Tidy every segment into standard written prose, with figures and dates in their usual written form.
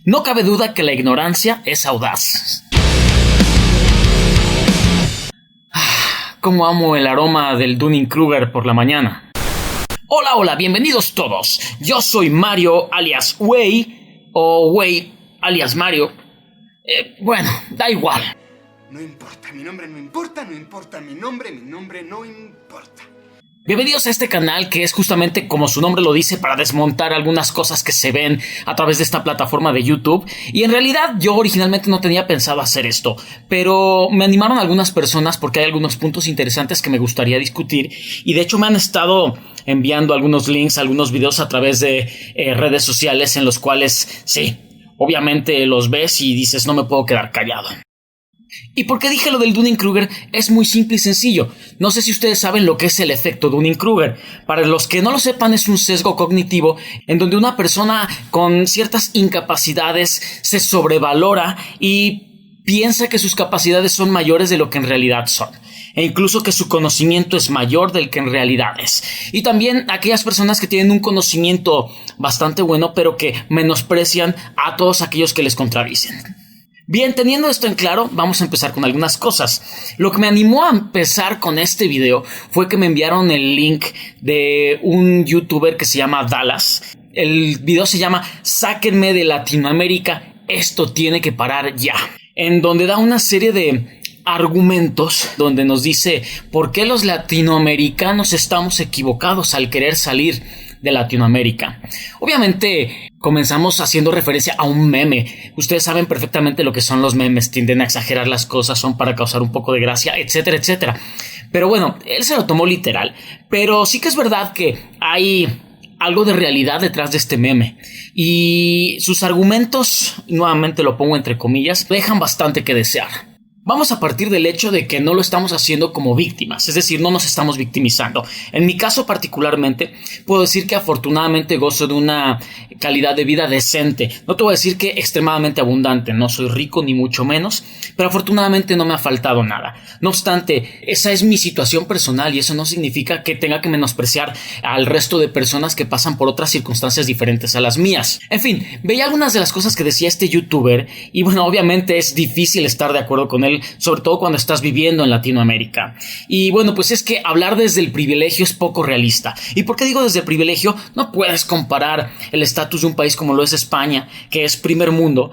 No cabe duda que la ignorancia es audaz. Cómo amo el aroma del Dunning-Kruger por la mañana. Hola, bienvenidos todos. Yo soy Mario alias Wey, o Wey alias Mario. Bueno, da igual. No importa, mi nombre no importa, mi nombre no importa. Bienvenidos a este canal que es justamente como su nombre lo dice para desmontar algunas cosas que se ven a través de esta plataforma de YouTube. Y en realidad yo originalmente no tenía pensado hacer esto, pero me animaron algunas personas porque hay algunos puntos interesantes que me gustaría discutir. Y de hecho me han estado enviando algunos links, algunos videos a través de redes sociales en los cuales sí, obviamente los ves y dices no me puedo quedar callado. ¿Y por qué dije lo del Dunning-Kruger? Es muy simple y sencillo. No sé si ustedes saben lo que es el efecto Dunning-Kruger. Para los que no lo sepan, es un sesgo cognitivo en donde una persona con ciertas incapacidades se sobrevalora y piensa que sus capacidades son mayores de lo que en realidad son. E incluso que su conocimiento es mayor del que en realidad es. Y también aquellas personas que tienen un conocimiento bastante bueno, pero que menosprecian a todos aquellos que les contradicen. Bien, teniendo esto en claro, vamos a empezar con algunas cosas. Lo que me animó a empezar con este video fue que me enviaron el link de un youtuber que se llama Dallas. El video se llama Sáquenme de Latinoamérica, esto tiene que parar ya. En donde da una serie de argumentos donde nos dice por qué los latinoamericanos estamos equivocados al querer salir de Latinoamérica. Obviamente comenzamos haciendo referencia a un meme. Ustedes saben perfectamente lo que son los memes, tienden a exagerar las cosas, son para causar un poco de gracia, etcétera, etcétera. Pero bueno, él se lo tomó literal. Pero sí que es verdad que hay algo de realidad detrás de este meme. Y sus argumentos, nuevamente lo pongo entre comillas, dejan bastante que desear. Vamos a partir del hecho de que no lo estamos haciendo como víctimas, es decir, no nos estamos victimizando. En mi caso particularmente, puedo decir que afortunadamente gozo de una calidad de vida decente. No te voy a decir que extremadamente abundante, no soy rico ni mucho menos, pero afortunadamente no me ha faltado nada. No obstante, esa es mi situación personal y eso no significa que tenga que menospreciar al resto de personas que pasan por otras circunstancias diferentes a las mías. En fin, veía algunas de las cosas que decía este youtuber y bueno, obviamente es difícil estar de acuerdo con él, sobre todo cuando estás viviendo en Latinoamérica. Y bueno, pues es que hablar desde el privilegio es poco realista. ¿Y por qué digo desde el privilegio? No puedes comparar el estatus de un país como lo es España, que es primer mundo.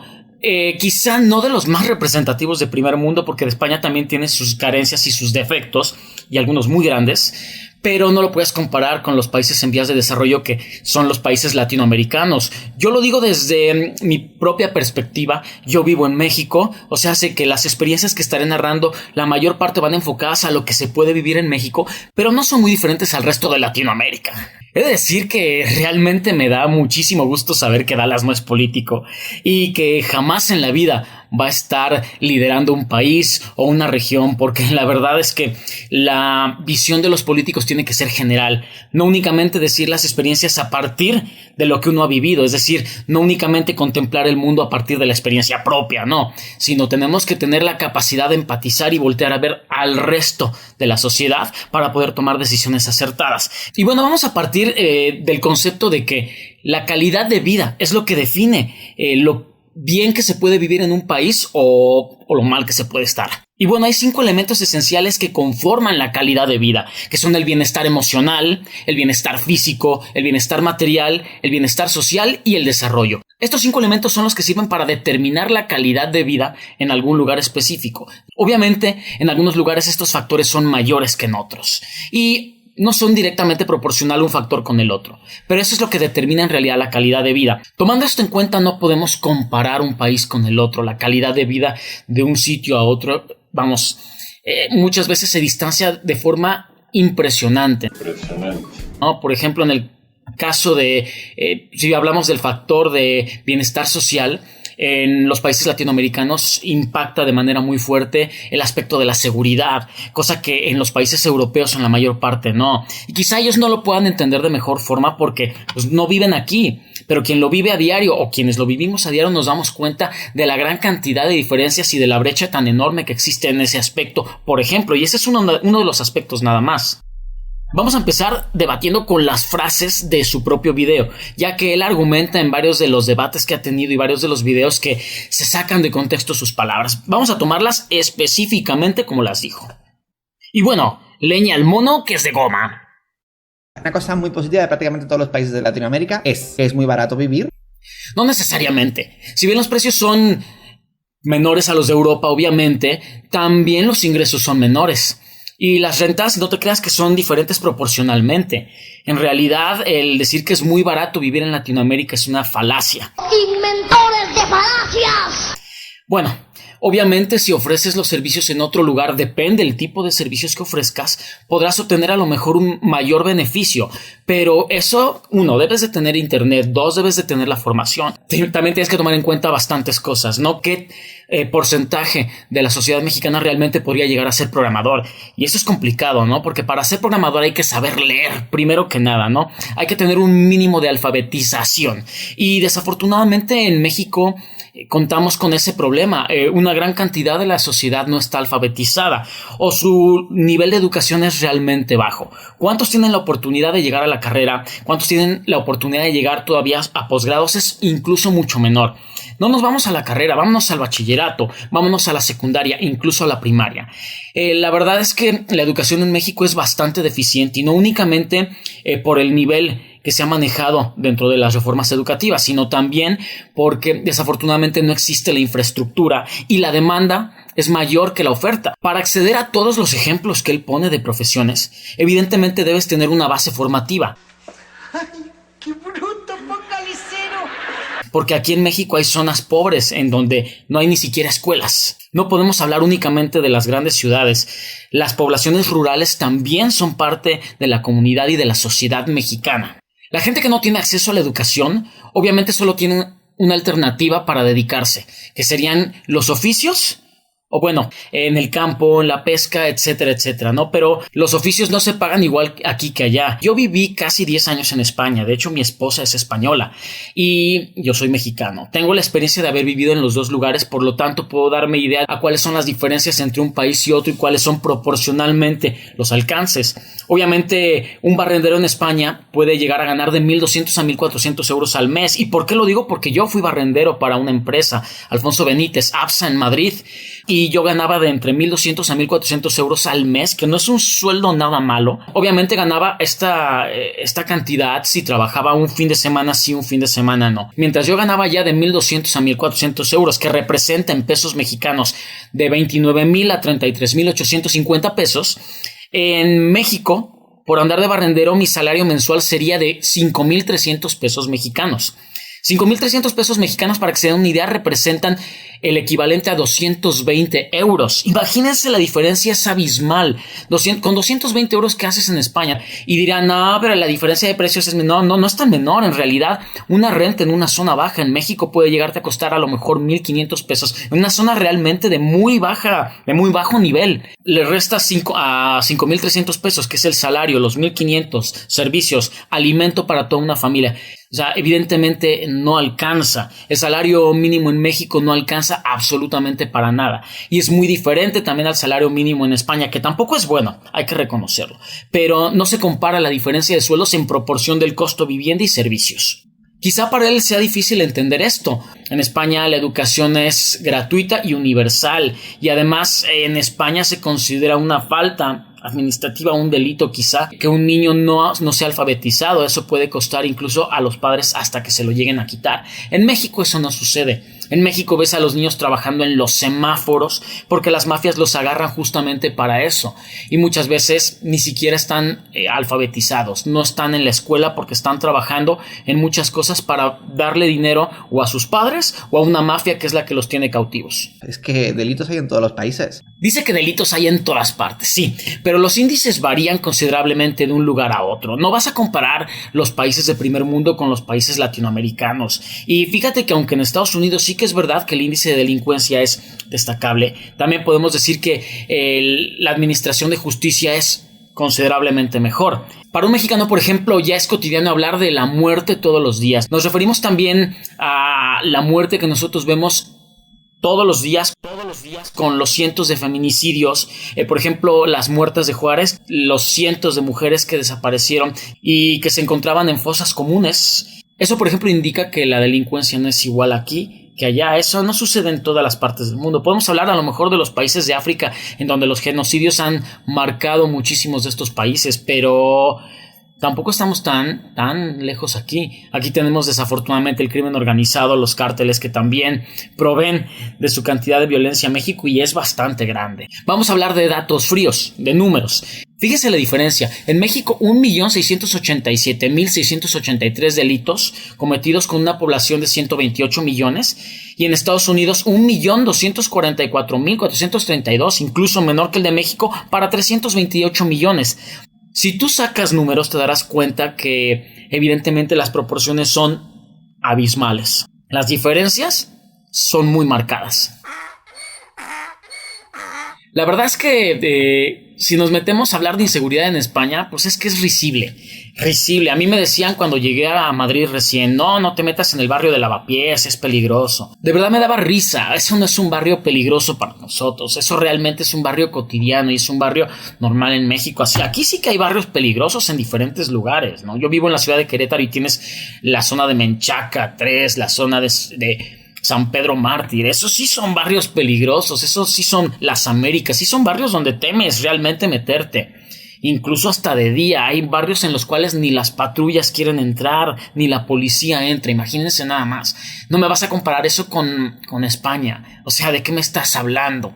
Quizá no de los más representativos de primer mundo, porque España también tiene sus carencias y sus defectos, y algunos muy grandes, pero no lo puedes comparar con los países en vías de desarrollo que son los países latinoamericanos. Yo lo digo desde mi propia perspectiva. Yo vivo en México, o sea, sé que las experiencias que estaré narrando, la mayor parte van enfocadas a lo que se puede vivir en México, pero no son muy diferentes al resto de Latinoamérica. He de decir que realmente me da muchísimo gusto saber que Dallas no es político y que jamás en la vida va a estar liderando un país o una región, porque la verdad es que la visión de los políticos tiene que ser general, no únicamente decir las experiencias a partir de lo que uno ha vivido, es decir, no únicamente contemplar el mundo a partir de la experiencia propia, no, sino tenemos que tener la capacidad de empatizar y voltear a ver al resto de la sociedad para poder tomar decisiones acertadas. Y bueno, vamos a partir del concepto de que la calidad de vida es lo que define lo bien que se puede vivir en un país o lo mal que se puede estar. Y bueno, hay 5 elementos esenciales que conforman la calidad de vida, que son el bienestar emocional, el bienestar físico, el bienestar material, el bienestar social y el desarrollo. Estos 5 elementos son los que sirven para determinar la calidad de vida en algún lugar específico. Obviamente, en algunos lugares estos factores son mayores que en otros. Y no son directamente proporcional un factor con el otro, pero eso es lo que determina en realidad la calidad de vida. Tomando esto en cuenta, no podemos comparar un país con el otro. La calidad de vida de un sitio a otro, muchas veces se distancia de forma impresionante. ¿No? Por ejemplo, en el caso de, si hablamos del factor de bienestar social, en los países latinoamericanos impacta de manera muy fuerte el aspecto de la seguridad, cosa que en los países europeos en la mayor parte no. Y quizá ellos no lo puedan entender de mejor forma porque pues, no viven aquí, pero quien lo vive a diario o quienes lo vivimos a diario nos damos cuenta de la gran cantidad de diferencias y de la brecha tan enorme que existe en ese aspecto, por ejemplo, y ese es uno de los aspectos nada más. Vamos a empezar debatiendo con las frases de su propio video, ya que él argumenta en varios de los debates que ha tenido y varios de los videos que se sacan de contexto sus palabras. Vamos a tomarlas específicamente como las dijo. Y bueno, leña al mono que es de goma. Una cosa muy positiva de prácticamente todos los países de Latinoamérica es que es muy barato vivir. No necesariamente. Si bien los precios son menores a los de Europa, obviamente, también los ingresos son menores. Y las rentas, no te creas que son diferentes proporcionalmente. En realidad, el decir que es muy barato vivir en Latinoamérica es una falacia. ¡Inventores de falacias! Bueno, obviamente si ofreces los servicios en otro lugar, depende del tipo de servicios que ofrezcas, podrás obtener a lo mejor un mayor beneficio. Pero eso, uno, debes de tener internet, dos, debes de tener la formación. También tienes que tomar en cuenta bastantes cosas, ¿no? ¿Qué porcentaje de la sociedad mexicana realmente podría llegar a ser programador? Y eso es complicado, ¿no? Porque para ser programador hay que saber leer, primero que nada, ¿no? Hay que tener un mínimo de alfabetización. Y desafortunadamente en México contamos con ese problema. Una gran cantidad de la sociedad no está alfabetizada o su nivel de educación es realmente bajo. ¿Cuántos tienen la oportunidad de llegar a la carrera? ¿Cuántos tienen la oportunidad de llegar todavía a posgrados? Es incluso mucho menor. No nos vamos a la carrera, vámonos al bachillerato, vámonos a la secundaria, incluso a la primaria. La verdad es que la educación en México es bastante deficiente y no únicamente por el nivel que se ha manejado dentro de las reformas educativas, sino también porque desafortunadamente no existe la infraestructura y la demanda es mayor que la oferta. Para acceder a todos los ejemplos que él pone de profesiones, evidentemente debes tener una base formativa. ¡Ay, qué bruto, focalicero! Porque aquí en México hay zonas pobres en donde no hay ni siquiera escuelas. No podemos hablar únicamente de las grandes ciudades. Las poblaciones rurales también son parte de la comunidad y de la sociedad mexicana. La gente que no tiene acceso a la educación, obviamente solo tiene una alternativa para dedicarse, que serían los oficios, o bueno, en el campo, en la pesca, etcétera, etcétera, ¿no? Pero los oficios no se pagan igual aquí que allá. Yo viví casi 10 años en España. De hecho, mi esposa es española y yo soy mexicano. Tengo la experiencia de haber vivido en los dos lugares, por lo tanto, puedo darme idea a cuáles son las diferencias entre un país y otro y cuáles son proporcionalmente los alcances. Obviamente, un barrendero en España puede llegar a ganar de 1,200 a 1,400 euros al mes. ¿Y por qué lo digo? Porque yo fui barrendero para una empresa, Alfonso Benítez, APSA en Madrid, y yo ganaba de entre 1,200 a 1,400 euros al mes, que no es un sueldo nada malo. Obviamente ganaba esta cantidad si trabajaba un fin de semana sí, un fin de semana no. Mientras yo ganaba ya de 1,200 a 1,400 euros, que representa en pesos mexicanos de 29,000 a 33,850 pesos, en México, por andar de barrendero, mi salario mensual sería de 5,300 pesos mexicanos. 5,300 pesos mexicanos, para que se den una idea, representan el equivalente a 220 euros. Imagínense, la diferencia es abismal. Con 220 euros, ¿qué haces en España? Y dirán, no, pero la diferencia de precios es menor. No es tan menor. En realidad, una renta en una zona baja en México puede llegarte a costar a lo mejor 1,500 pesos. En una zona realmente de muy bajo nivel. Le resta 5,300 pesos, que es el salario, los 1,500, servicios, alimento para toda una familia. O sea, evidentemente no alcanza. El salario mínimo en México no alcanza absolutamente para nada. Y es muy diferente también al salario mínimo en España, que tampoco es bueno, hay que reconocerlo. Pero no se compara la diferencia de sueldos en proporción del costo de vivienda y servicios. Quizá para él sea difícil entender esto. En España la educación es gratuita y universal. Y además en España se considera una falta administrativa, un delito quizá, que un niño no sea alfabetizado. Eso puede costar incluso a los padres hasta que se lo lleguen a quitar. En México eso no sucede. En México ves a los niños trabajando en los semáforos porque las mafias los agarran justamente para eso. Y muchas veces ni siquiera están alfabetizados. No están en la escuela porque están trabajando en muchas cosas para darle dinero o a sus padres o a una mafia que es la que los tiene cautivos. Es que delitos hay en todos los países. Dice que delitos hay en todas partes, sí, pero los índices varían considerablemente de un lugar a otro. No vas a comparar los países de primer mundo con los países latinoamericanos. Y fíjate que aunque en Estados Unidos sí que es verdad que el índice de delincuencia es destacable, también podemos decir que la administración de justicia es considerablemente mejor. Para un mexicano, por ejemplo, ya es cotidiano hablar de la muerte todos los días. Nos referimos también a la muerte que nosotros vemos todos los días con los cientos de feminicidios, por ejemplo, las muertes de Juárez, los cientos de mujeres que desaparecieron y que se encontraban en fosas comunes. Eso, por ejemplo, indica que la delincuencia no es igual aquí que allá. Eso no sucede en todas las partes del mundo. Podemos hablar a lo mejor de los países de África en donde los genocidios han marcado muchísimos de estos países, pero tampoco estamos tan lejos aquí. Aquí tenemos desafortunadamente el crimen organizado, los cárteles que también proveen de su cantidad de violencia a México y es bastante grande. Vamos a hablar de datos fríos, de números. Fíjese la diferencia. En México, 1.687.683 delitos cometidos con una población de 128 millones. Y en Estados Unidos, 1.244.432, incluso menor que el de México, para 328 millones. Si tú sacas números, te darás cuenta que evidentemente las proporciones son abismales. Las diferencias son muy marcadas. La verdad es que si nos metemos a hablar de inseguridad en España, pues es que es risible. A mí me decían cuando llegué a Madrid recién, no te metas en el barrio de Lavapiés, es peligroso. De verdad me daba risa, eso no es un barrio peligroso para nosotros, eso realmente es un barrio cotidiano y es un barrio normal en México. Así, aquí sí que hay barrios peligrosos en diferentes lugares, ¿no? Yo vivo en la ciudad de Querétaro y tienes la zona de Menchaca 3, la zona de San Pedro Mártir. Esos sí son barrios peligrosos, esos sí son las Américas, sí son barrios donde temes realmente meterte. Incluso hasta de día hay barrios en los cuales ni las patrullas quieren entrar, ni la policía entra. Imagínense nada más. No me vas a comparar eso con España. O sea, ¿de qué me estás hablando?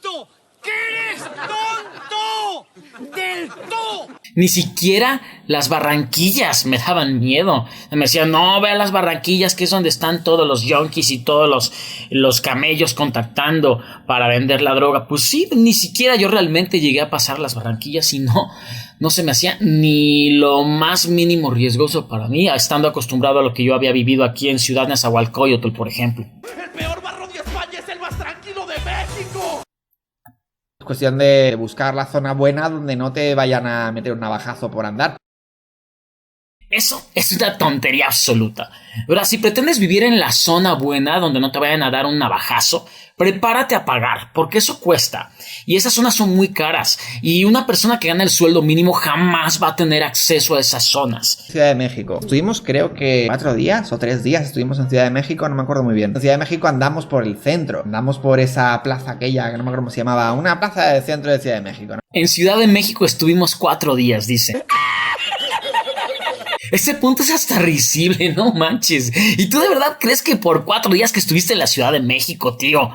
¡Tonto! ¡Que eres tonto! ¡Del todo! Ni siquiera las Barranquillas me daban miedo. Me decían, no, ve a las Barranquillas, que es donde están todos los yonkis y todos los camellos contactando para vender la droga. Pues sí, ni siquiera yo realmente llegué a pasar las Barranquillas y no se me hacía ni lo más mínimo riesgoso para mí, estando acostumbrado a lo que yo había vivido aquí en Ciudad Nezahualcóyotl, por ejemplo. ¡El peor barrio de España es el más tranquilo de México! Es cuestión de buscar la zona buena donde no te vayan a meter un navajazo por andar. Eso es una tontería absoluta. Ahora, si pretendes vivir en la zona buena donde no te vayan a dar un navajazo, prepárate a pagar, porque eso cuesta. Y esas zonas son muy caras. Y una persona que gana el sueldo mínimo jamás va a tener acceso a esas zonas. Ciudad de México. Estuvimos creo que 4 días o 3 días estuvimos en Ciudad de México, no me acuerdo muy bien. En Ciudad de México andamos por el centro, andamos por esa plaza aquella, que no me acuerdo cómo se llamaba, una plaza del centro de Ciudad de México, ¿no? En Ciudad de México estuvimos 4 días, dice. Ese punto es hasta risible, no manches. ¿Y tú de verdad crees que por 4 días que estuviste en la Ciudad de México, tío,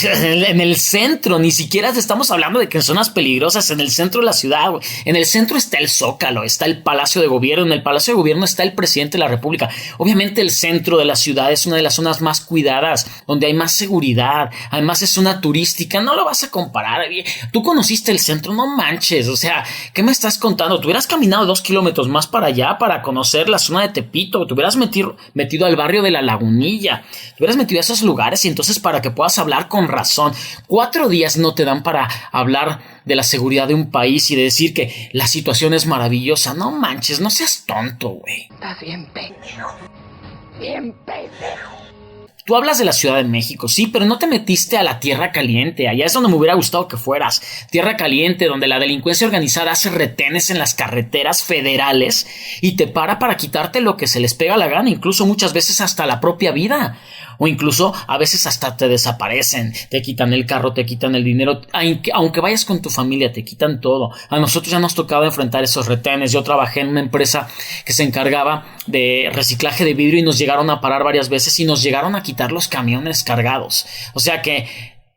en el centro, ni siquiera estamos hablando de que en zonas peligrosas, en el centro de la ciudad, en el centro está el Zócalo, está el Palacio de Gobierno, en el Palacio de Gobierno está el presidente de la República. Obviamente el centro de la ciudad es una de las zonas más cuidadas, donde hay más seguridad, además es zona turística, no lo vas a comparar. Tú conociste el centro, no manches, o sea, ¿qué me estás contando? Tú hubieras caminado 2 kilómetros más para allá para conocer la zona de Tepito, te hubieras metido al barrio de La Lagunilla, te hubieras metido a esos lugares y entonces para que puedas hablar con razón. 4 días no te dan para hablar de la seguridad de un país y de decir que la situación es maravillosa. No manches, no seas tonto, güey. Estás bien pendejo. Bien pendejo. Tú hablas de la Ciudad de México, sí, pero no te metiste a la Tierra Caliente. Allá es donde me hubiera gustado que fueras. Tierra Caliente, donde la delincuencia organizada hace retenes en las carreteras federales y te para quitarte lo que se les pega la gana, incluso muchas veces hasta la propia vida. O incluso a veces hasta te desaparecen, te quitan el carro, te quitan el dinero, aunque vayas con tu familia, te quitan todo. A nosotros ya nos tocaba enfrentar esos retenes. Yo trabajé en una empresa que se encargaba de reciclaje de vidrio y nos llegaron a parar varias veces y nos llegaron a quitar los camiones cargados. O sea que,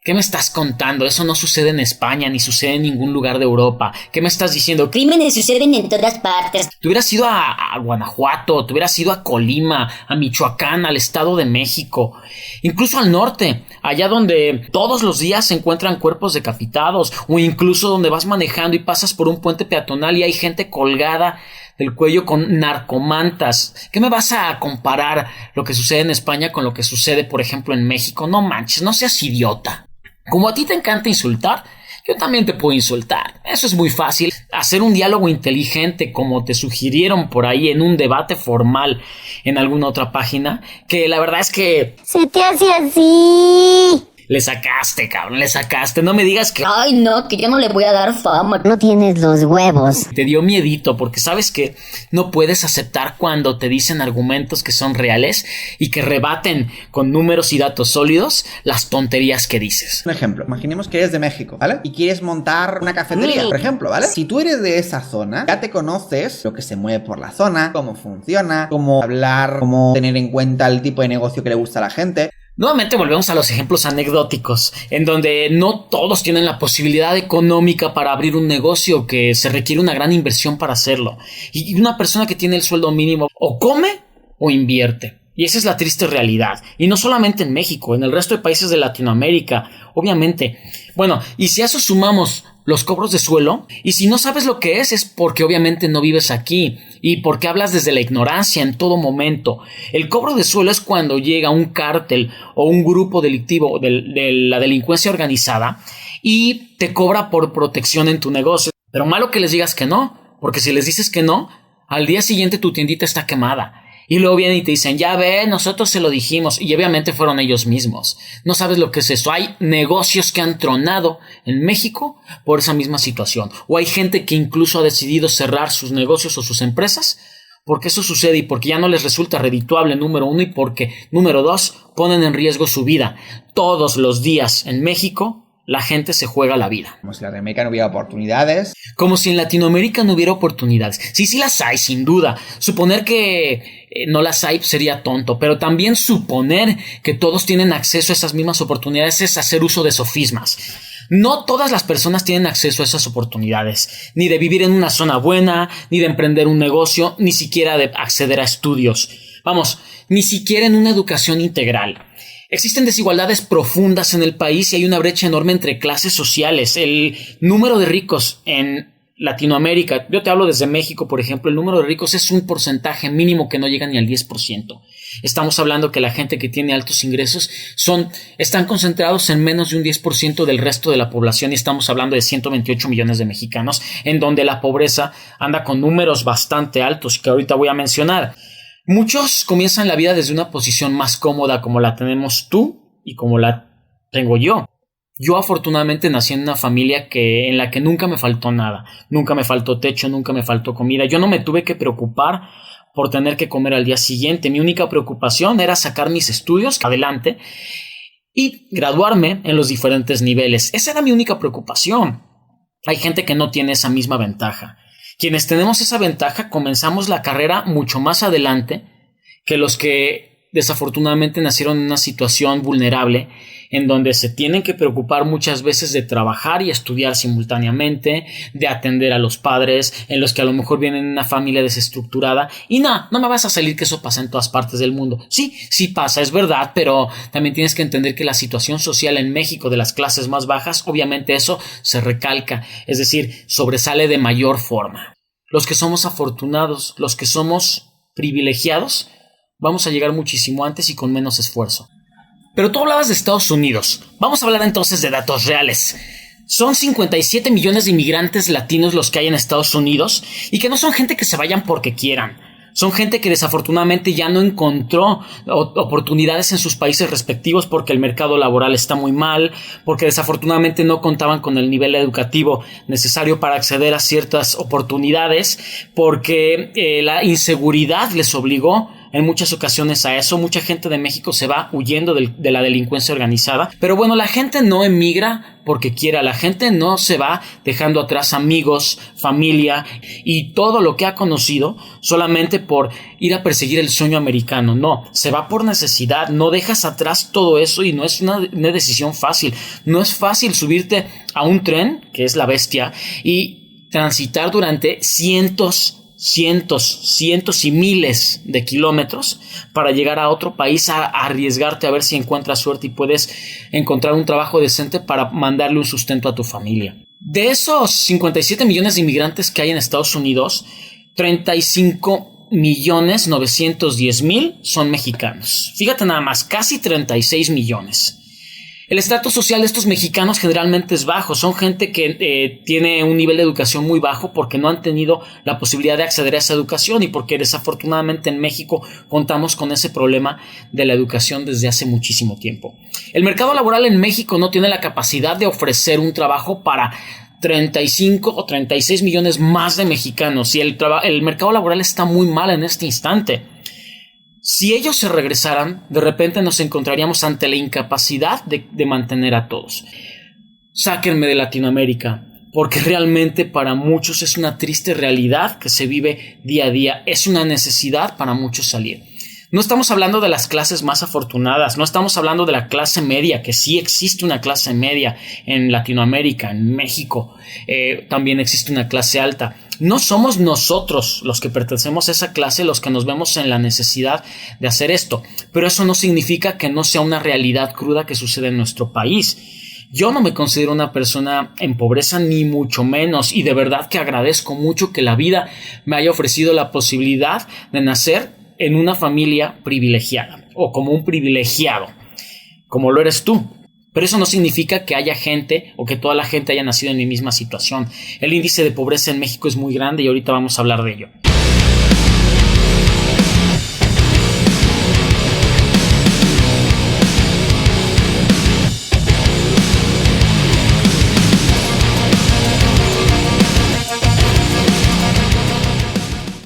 ¿qué me estás contando? Eso no sucede en España, ni sucede en ningún lugar de Europa. ¿Qué me estás diciendo? Crímenes suceden en todas partes. Te hubieras ido a Guanajuato, te hubieras ido a Colima, a Michoacán, al Estado de México, incluso al norte, allá donde todos los días se encuentran cuerpos decapitados, o incluso donde vas manejando y pasas por un puente peatonal y hay gente colgada del cuello con narcomantas. ¿Qué me vas a comparar lo que sucede en España con lo que sucede, por ejemplo, en México? No manches, no seas idiota. Como a ti te encanta insultar, yo también te puedo insultar. Eso es muy fácil. Hacer un diálogo inteligente como te sugirieron por ahí en un debate formal en alguna otra página, que la verdad es que Se te hace así. le sacaste, cabrón, le sacaste. No me digas que Ay, no, que yo no le voy a dar fama. No tienes los huevos. te dio miedito, porque sabes que no puedes aceptar cuando te dicen argumentos que son reales y que rebaten con números y datos sólidos las tonterías que dices. Un ejemplo, imaginemos que eres de México, ¿vale? Y quieres montar una cafetería, por ejemplo, ¿vale? Si tú eres de esa zona, ya te conoces lo que se mueve por la zona, cómo funciona, cómo hablar, cómo tener en cuenta el tipo de negocio que le gusta a la gente. Nuevamente volvemos a los ejemplos anecdóticos, en donde no todos tienen la posibilidad económica para abrir un negocio, que se requiere una gran inversión para hacerlo. Y una persona que tiene el sueldo mínimo o come o invierte. Y esa es la triste realidad. Y no solamente en México, en el resto de países de Latinoamérica, obviamente. Bueno, y si a eso sumamos los cobros de suelo, y si no sabes lo que es porque obviamente no vives aquí y porque hablas desde la ignorancia en todo momento. El cobro de suelo es cuando llega un cártel o un grupo delictivo de la delincuencia organizada y te cobra por protección en tu negocio. Pero malo que les digas que no, porque si les dices que no, al día siguiente tu tiendita está quemada. Y luego vienen y te dicen, ya ve, nosotros se lo dijimos. Y obviamente fueron ellos mismos. No sabes lo que es eso. Hay negocios que han tronado en México por esa misma situación. O hay gente que incluso ha decidido cerrar sus negocios o sus empresas porque eso sucede y porque ya no les resulta redituable, número uno, y porque, número dos, ponen en riesgo su vida. Todos los días en México la gente se juega la vida. Como si en Latinoamérica no hubiera oportunidades. Como si en Latinoamérica no hubiera oportunidades. Sí las hay, sin duda. Suponer que no las hay sería tonto, pero también suponer que todos tienen acceso a esas mismas oportunidades es hacer uso de sofismas. No todas las personas tienen acceso a esas oportunidades, ni de vivir en una zona buena, ni de emprender un negocio, ni siquiera de acceder a estudios. Vamos, ni siquiera en una educación integral. Existen desigualdades profundas en el país y hay una brecha enorme entre clases sociales. El número de ricos en Latinoamérica, yo te hablo desde México, por ejemplo, el número de ricos es un porcentaje mínimo que no llega ni al 10%. Estamos hablando que la gente que tiene altos ingresos están concentrados en menos de un 10% del resto de la población, y estamos hablando de 128 millones de mexicanos, en donde la pobreza anda con números bastante altos que ahorita voy a mencionar. Muchos comienzan la vida desde una posición más cómoda como la tenemos tú y como la tengo yo. Yo afortunadamente nací en una familia en la que nunca me faltó nada. Nunca me faltó techo, nunca me faltó comida. Yo no me tuve que preocupar por tener que comer al día siguiente. Mi única preocupación era sacar mis estudios adelante y graduarme en los diferentes niveles. Esa era mi única preocupación. Hay gente que no tiene esa misma ventaja. Quienes tenemos esa ventaja comenzamos la carrera mucho más adelante que los que desafortunadamente nacieron en una situación vulnerable, en donde se tienen que preocupar muchas veces de trabajar y estudiar simultáneamente, de atender a los padres, en los que a lo mejor vienen de una familia desestructurada. Y no me vas a salir que eso pasa en todas partes del mundo. Sí pasa, es verdad, pero también tienes que entender que la situación social en México de las clases más bajas, obviamente eso se recalca, es decir, sobresale de mayor forma. Los que somos afortunados, los que somos privilegiados, vamos a llegar muchísimo antes y con menos esfuerzo. Pero tú hablabas de Estados Unidos. Vamos a hablar entonces de datos reales. Son 57 millones de inmigrantes latinos los que hay en Estados Unidos, y que no son gente que se vayan porque quieran. Son gente que desafortunadamente ya no encontró oportunidades en sus países respectivos porque el mercado laboral está muy mal, porque desafortunadamente no contaban con el nivel educativo necesario para acceder a ciertas oportunidades, porque la inseguridad les obligó en muchas ocasiones a eso. Mucha gente de México se va huyendo de la delincuencia organizada. Pero bueno, la gente no emigra porque quiera. La gente no se va dejando atrás amigos, familia y todo lo que ha conocido solamente por ir a perseguir el sueño americano. No, se va por necesidad. No dejas atrás todo eso y no es una decisión fácil. No es fácil subirte a un tren, que es la bestia, y transitar durante cientos y miles de kilómetros para llegar a otro país, a arriesgarte a ver si encuentras suerte y puedes encontrar un trabajo decente para mandarle un sustento a tu familia. De esos 57 millones de inmigrantes que hay en Estados Unidos, 35.910.000 son mexicanos. Fíjate nada más, casi 36 millones. El estrato social de estos mexicanos generalmente es bajo. Son gente que tiene un nivel de educación muy bajo porque no han tenido la posibilidad de acceder a esa educación y porque desafortunadamente en México contamos con ese problema de la educación desde hace muchísimo tiempo. El mercado laboral en México no tiene la capacidad de ofrecer un trabajo para 35 o 36 millones más de mexicanos y el mercado laboral está muy mal en este instante. Si ellos se regresaran, de repente nos encontraríamos ante la incapacidad de mantener a todos. Sáquenme de Latinoamérica, porque realmente para muchos es una triste realidad que se vive día a día. Es una necesidad para muchos salir. No estamos hablando de las clases más afortunadas, no estamos hablando de la clase media, que sí existe una clase media en Latinoamérica, en México, también existe una clase alta. No somos nosotros los que pertenecemos a esa clase los que nos vemos en la necesidad de hacer esto, pero eso no significa que no sea una realidad cruda que sucede en nuestro país. Yo no me considero una persona en pobreza ni mucho menos y de verdad que agradezco mucho que la vida me haya ofrecido la posibilidad de nacer en una familia privilegiada o como un privilegiado, como lo eres tú. Pero eso no significa que haya gente o que toda la gente haya nacido en mi misma situación. El índice de pobreza en México es muy grande y ahorita vamos a hablar de ello.